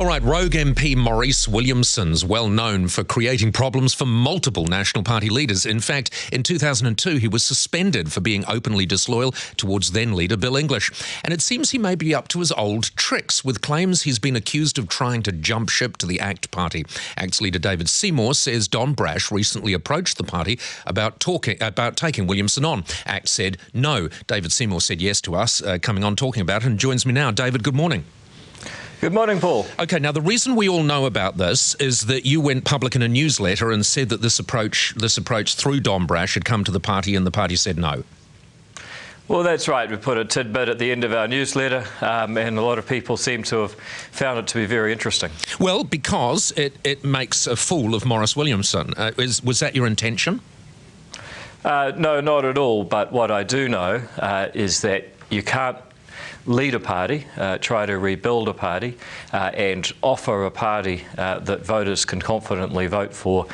All right, rogue MP Maurice Williamson's well known for creating problems for multiple National Party leaders. In fact, in 2002, he was suspended for being openly disloyal towards then-leader Bill English. And it seems he may be up to his old tricks, with claims he's been accused of trying to jump ship to the ACT party. ACT's leader David Seymour says Don Brash recently approached the party about taking Williamson on. ACT said no. David Seymour said yes to us, coming on talking about it, and joins me now. David, good morning. Good morning, Paul. OK, now the reason we all know about this is that you went public in a newsletter and said that this approach through Don Brash had come to the party and the party said no. Well, that's right. We put a tidbit at the end of our newsletter and a lot of people seem to have found it to be very interesting. Well, because it makes a fool of Maurice Williamson. Was that your intention? No, not at all. But what I do know is that you can't lead a party, try to rebuild a party, and offer a party that voters can confidently vote for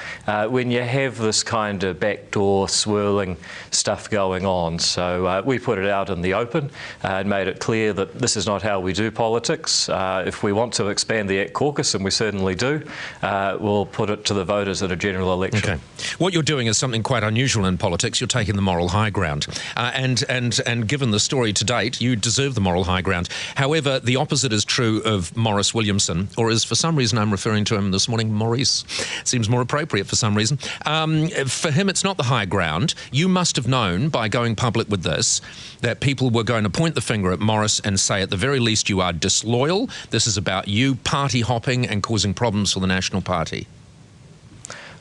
when you have this kind of backdoor swirling stuff going on. So we put it out in the open and made it clear that this is not how we do politics. If we want to expand the ACT caucus, and we certainly do, we'll put it to the voters at a general election. Okay. What you're doing is something quite unusual in politics. You're taking the moral high ground. And given the story to date, you deserve the moral high ground. However, the opposite is true of Maurice Williamson, or as for some reason I'm referring to him this morning, Maurice. Seems more appropriate for some reason. For him, it's not the high ground. You must have known by going public with this that people were going to point the finger at Maurice and say at the very least you are disloyal. This is about you party hopping and causing problems for the National Party.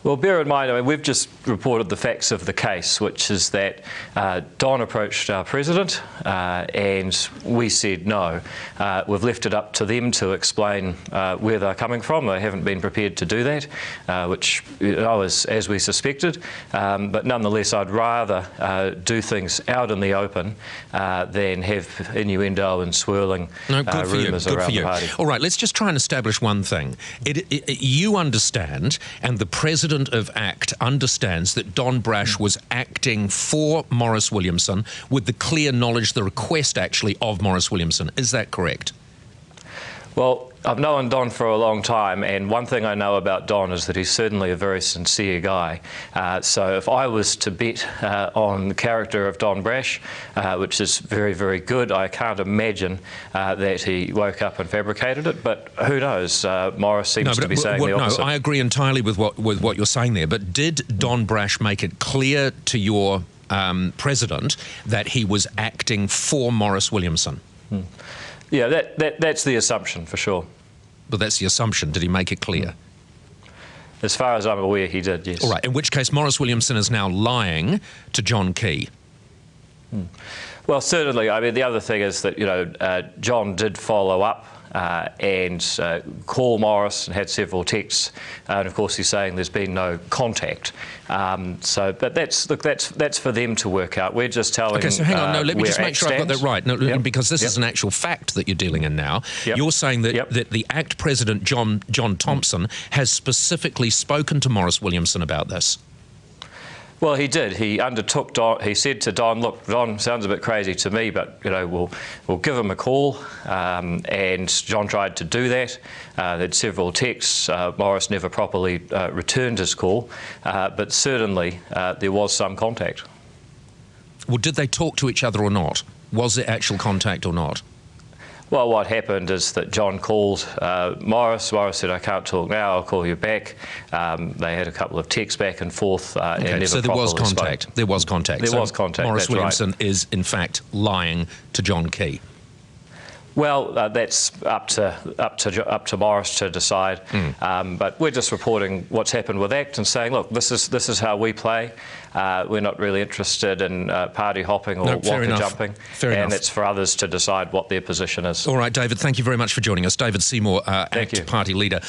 Well, bear in mind, I mean, we've just reported the facts of the case, which is that Don approached our president and we said no. We've left it up to them to explain where they're coming from. They haven't been prepared to do that, which was as we suspected. But nonetheless, I'd rather do things out in the open than have innuendo and swirling rumours around the party. All right, let's just try and establish one thing. You understand, and the president of ACT understands, that Don Brash was acting for Maurice Williamson with the clear knowledge, the request actually, of Maurice Williamson. Is that correct? Well, I've known Don for a long time, and one thing I know about Don is that he's certainly a very sincere guy. So if I was to bet on the character of Don Brash, which is very, very good, I can't imagine that he woke up and fabricated it. But who knows? Maurice seems to be saying the opposite. No, I agree entirely with what you're saying there. But did Don Brash make it clear to your president that he was acting for Maurice Williamson? Yeah, that's the assumption, for sure. But that's the assumption. Did he make it clear? As far as I'm aware, he did, yes. All right, in which case Maurice Williamson is now lying to John Key. Well, certainly. I mean, the other thing is that, you know, John did follow up and call Maurice and had several texts, and of course he's saying there's been no contact. But that's for them to work out. We're just telling. Okay, so hang on. No, let me just make sure I've got that right. No, because this is an actual fact that you're dealing in now. You're saying that that the ACT president John Thompson has specifically spoken to Maurice Williamson about this. Well, he did. He undertook. He said to Don, "Look, Don sounds a bit crazy to me, but you know, we'll give him a call." And John tried to do that. There'd several texts. Maurice never properly returned his call, but certainly there was some contact. Well, did they talk to each other or not? Was it actual contact or not? Well, what happened is that John called Maurice. Maurice said, "I can't talk now, I'll call you back." They had a couple of texts back and forth and never so there was contact. Spoke. There was contact. There was contact, Maurice Williamson is, in fact, lying to John Key. Well, that's up to Maurice to decide. But we're just reporting what's happened with ACT and saying, look, this is how we play. We're not really interested in party hopping or waka-jumping, and it's for others to decide what their position is. All right, David, thank you very much for joining us. David Seymour, ACT Party leader.